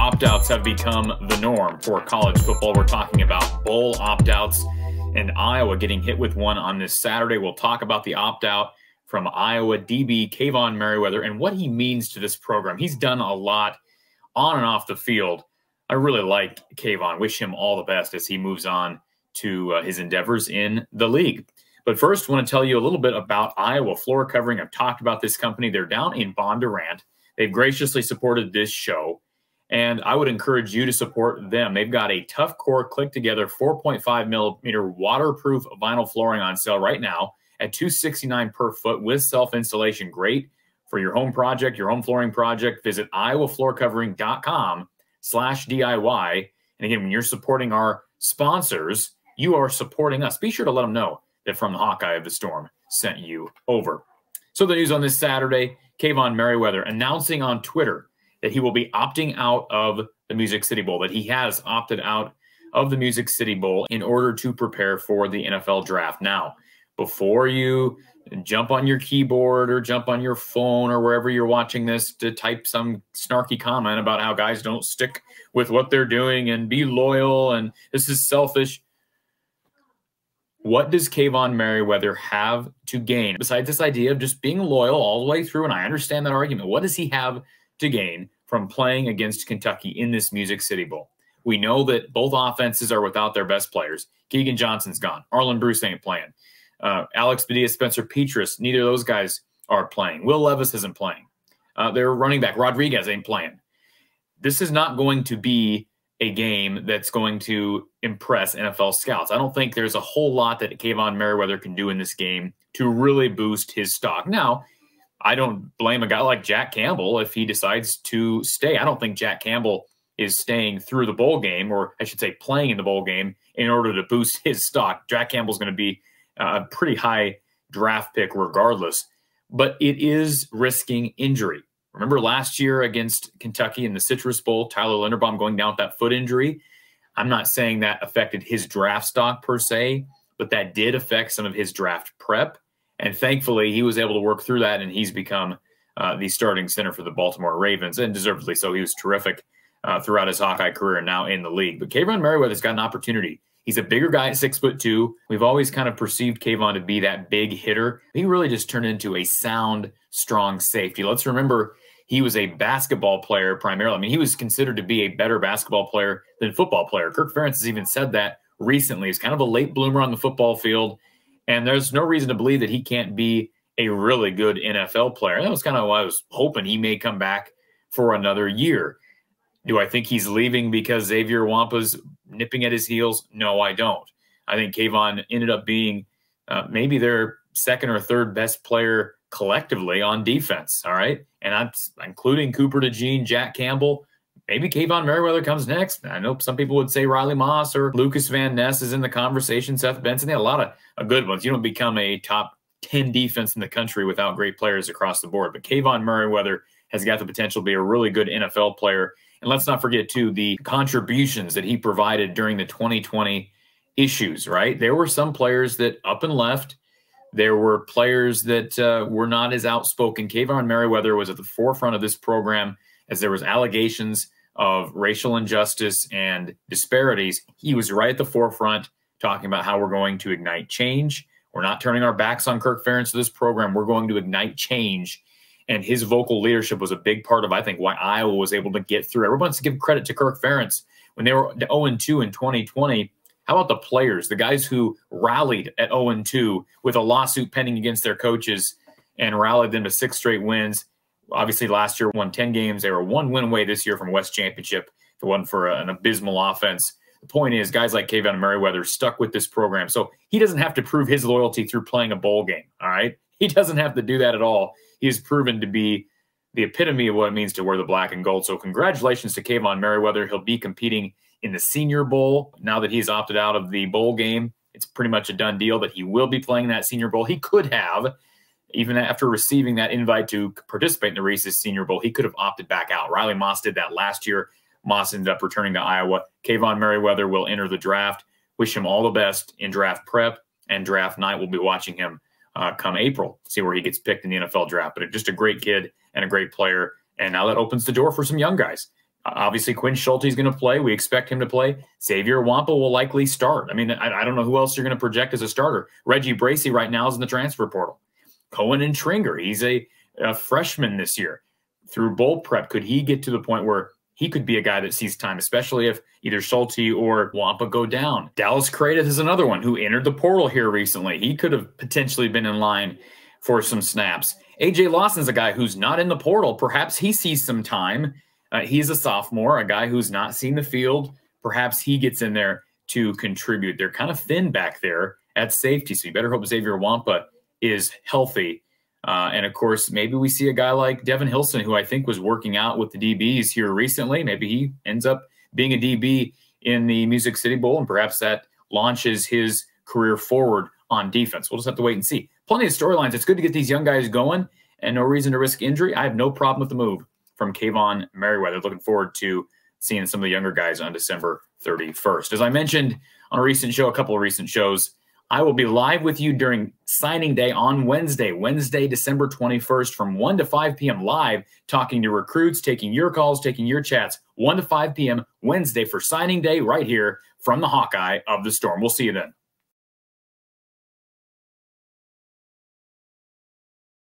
opt-outs have become the norm for college football. We're talking about bowl opt-outs and Iowa getting hit with one on this Saturday. We'll talk about the opt-out from Iowa DB Kaevon Merriweather and what he means to this program. He's done a lot on and off the field. I really like Kaevon. Wish him all the best as he moves on to his endeavors in the league. But first, I want to tell you a little bit about Iowa Floor Covering. I've talked about this company. They're down in Bondurant. They've graciously supported this show, and I would encourage you to support them. They've got a tough core click-together 4.5 millimeter waterproof vinyl flooring on sale right now at $269 per foot with self-installation. Great for your home project, your home flooring project. Visit iowafloorcovering.com/DIY. And again, when you're supporting our sponsors, you are supporting us. Be sure to let them know that From the Hawkeye of the Storm sent you over. So the news on this Saturday, Kaevon Merriweather announcing on Twitter that he will be opting out of the Music City Bowl, that he has opted out of the Music City Bowl in order to prepare for the NFL draft. Now, before you jump on your keyboard or jump on your phone or wherever you're watching this to type some snarky comment about how guys don't stick with what they're doing and be loyal and this is selfish, what does Kaevon Merriweather have to gain besides this idea of just being loyal all the way through? And I understand that argument. What does he have to gain from playing against Kentucky in this Music City Bowl? We know that both offenses are without their best players. Keegan Johnson's gone. Arlen Bruce ain't playing. Alex Padilla, Spencer Petras, neither of those guys are playing. Will Levis isn't playing. Their running back, Rodriguez, ain't playing. This is not going to be a game that's going to impress NFL scouts. I don't think there's a whole lot that Kaevon Merriweather can do in this game to really boost his stock. Now, I don't blame a guy like Jack Campbell if he decides to stay. I don't think Jack Campbell is staying through the bowl game, or I should say playing in the bowl game, in order to boost his stock. Jack Campbell's going to be a pretty high draft pick regardless, but it is risking injury. Remember last year against Kentucky in the Citrus Bowl, Tyler Linderbaum going down with that foot injury. I'm not saying that affected his draft stock per se, but that did affect some of his draft prep. And thankfully, he was able to work through that, and he's become the starting center for the Baltimore Ravens, and deservedly so. He was terrific throughout his Hawkeye career and now in the league. But Kaevon Merriweather's got an opportunity. He's a bigger guy at 6'2". We've always kind of perceived Kaevon to be that big hitter. He really just turned into a sound, strong safety. Let's remember, he was a basketball player primarily. I mean, he was considered to be a better basketball player than football player. Kirk Ferentz has even said that recently. He's kind of a late bloomer on the football field, and there's no reason to believe that he can't be a really good NFL player. And that was kind of why I was hoping he may come back for another year. Do I think he's leaving because Xavier Wampa's nipping at his heels? No, I don't. I think Kaevon ended up being maybe their second or third best player collectively on defense, all right? And I'm including Cooper DeJean, Jack Campbell. Maybe Kaevon Merriweather comes next. I know some people would say Riley Moss or Lucas Van Ness is in the conversation, Seth Benson. They had a lot of good ones. You don't become a top 10 defense in the country without great players across the board. But Kaevon Merriweather has got the potential to be a really good NFL player. And let's not forget, too, the contributions that he provided during the 2020 issues, right? There were some players that up and left. There were players that were not as outspoken. Kaevon Merriweather was at the forefront of this program as there was allegations of racial injustice and disparities. He was right at the forefront talking about how we're going to ignite change. We're not turning our backs on Kirk Ferentz to this program. We're going to ignite change. And his vocal leadership was a big part of, I think, why Iowa was able to get through. Everyone wants to give credit to Kirk Ferentz. When they were 0-2 in 2020, how about the players, the guys who rallied at 0-2 with a lawsuit pending against their coaches and rallied them to 6 straight wins? Obviously, last year won 10 games. They were one win away this year from West Championship. If it wasn't for an abysmal offense. The point is, guys like Kaevon Merriweather stuck with this program. So he doesn't have to prove his loyalty through playing a bowl game, all right? He doesn't have to do that at all. He has proven to be the epitome of what it means to wear the black and gold. So congratulations to Kaevon Merriweather. He'll be competing in the Senior Bowl. Now that he's opted out of the bowl game, it's pretty much a done deal that he will be playing that Senior Bowl. He could have, even after receiving that invite to participate in the Reese's Senior Bowl, he could have opted back out. Riley Moss did that last year. Moss ended up returning to Iowa. Kaevon Merriweather will enter the draft. Wish him all the best in draft prep and draft night. We'll be watching him come April, see where he gets picked in the NFL draft. But just a great kid and a great player. And now that opens the door for some young guys. Obviously, Quinn Schulte is going to play. We expect him to play. Xavier Wampa will likely start. I mean, I don't know who else you're going to project as a starter. Reggie Bracey right now is in the transfer portal. Cohen and Tringer, he's a freshman this year. Through bowl prep, could he get to the point where he could be a guy that sees time, especially if either Schulte or Wampa go down? Dallas Cradith is another one who entered the portal here recently. He could have potentially been in line for some snaps. A.J. Lawson's a guy who's not in the portal. Perhaps he sees some time. He's a sophomore, a guy who's not seen the field. Perhaps he gets in there to contribute. They're kind of thin back there at safety, so you better hope Xavier Wampa is healthy. And, of course, maybe we see a guy like Devin Hilson, who I think was working out with the DBs here recently. Maybe he ends up being a DB in the Music City Bowl, and perhaps that launches his career forward on defense. We'll just have to wait and see. Plenty of storylines. It's good to get these young guys going, and no reason to risk injury. I have no problem with the move from Kaevon Merriweather. Looking forward to seeing some of the younger guys on December 31st. As I mentioned on a recent show, a couple of recent shows, I will be live with you during signing day on Wednesday, December 21st from 1 to 5 p.m. live, talking to recruits, taking your calls, taking your chats, 1 to 5 p.m. Wednesday for signing day right here from the Hawkeye of the Storm. We'll see you then.